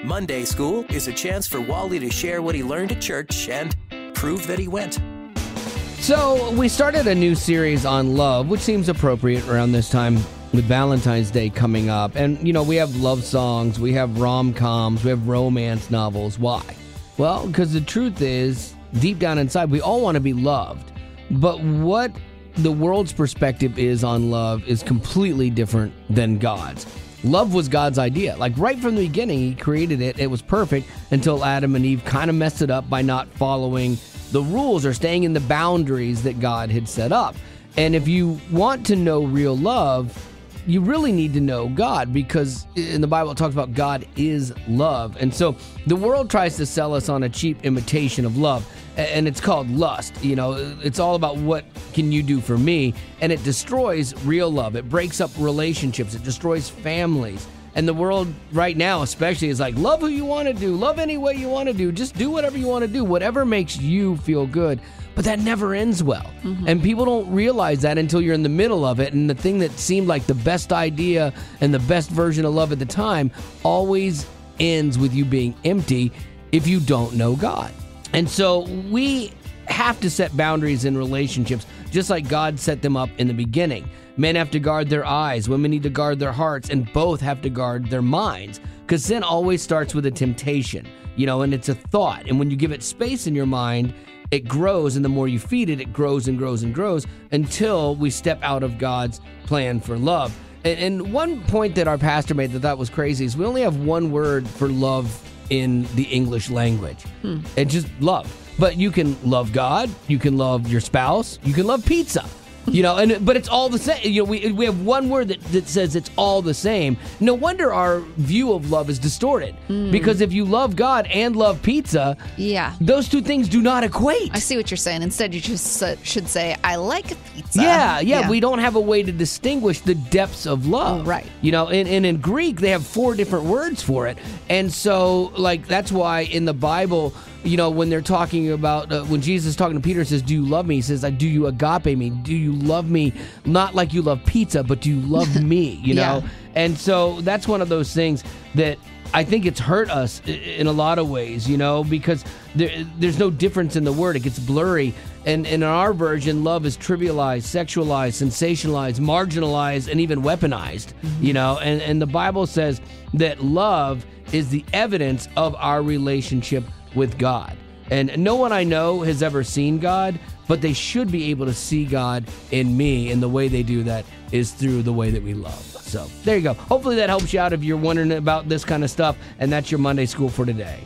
Monday School is a chance for Wally to share what he learned at church and prove that he went. So we started a new series on love, which seems appropriate around this time with Valentine's Day coming up. And, you know, we have love songs, we have rom-coms, we have romance novels. Why? Well, because the truth is, deep down inside, we all want to be loved. But what the world's perspective is on love is completely different than God's. Love was God's idea. Like right from the beginning, he created it. It was perfect until Adam and Eve kind of messed it up by not following the rules or staying in the boundaries that God had set up. And if you want to know real love, you really need to know God, because in the Bible it talks about God is love. And so the world tries to sell us on a cheap imitation of love, and it's called lust. You know, it's all about what can you do for me, and it destroys real love. It breaks up relationships. It destroys families. And the world right now especially is like, love who you want to do, love any way you want to do, just do whatever you want to do, whatever makes you feel good. But that never ends well. And people don't realize that until you're in the middle of it. And the thing that seemed like the best idea and the best version of love at the time always ends with you being empty if you don't know God. And so we have to set boundaries in relationships, just like God set them up in the beginning. Men have to guard their eyes, women need to guard their hearts, and both have to guard their minds, because sin always starts with a temptation, you know, and it's a thought. And when you give it space in your mind, it grows, and the more you feed it, it grows and grows and grows until we step out of God's plan for love. And one point that our pastor made that I thought was crazy is we only have one word for love in the English language. It's just love. But you can love God, you can love your spouse, you can love pizza. You know, but it's all the same. You know, we have one word that says it's all the same. No wonder our view of love is distorted. Because if you love God and love pizza, those two things do not equate. I see what you're saying. Instead, you just should say, I like pizza. Yeah. We don't have a way to distinguish the depths of love. Right. You know, and in Greek, they have 4 different words for it. And so, like, that's why in the Bible, you know, when they're talking about, when Jesus is talking to Peter, says, do you love me? He says, do you agape me? Do you love me? Not like you love pizza, but do you love me? You know? And so that's one of those things that I think it's hurt us in a lot of ways, you know, because there's no difference in the word. It gets blurry. And in our version, love is trivialized, sexualized, sensationalized, marginalized, and even weaponized, you know? And the Bible says that love is the evidence of our relationship with God. And no one I know has ever seen God, but they should be able to see God in me, and the way they do that is through the way that we love. So there you go. Hopefully that helps you out if you're wondering about this kind of stuff, and that's your Monday School for today.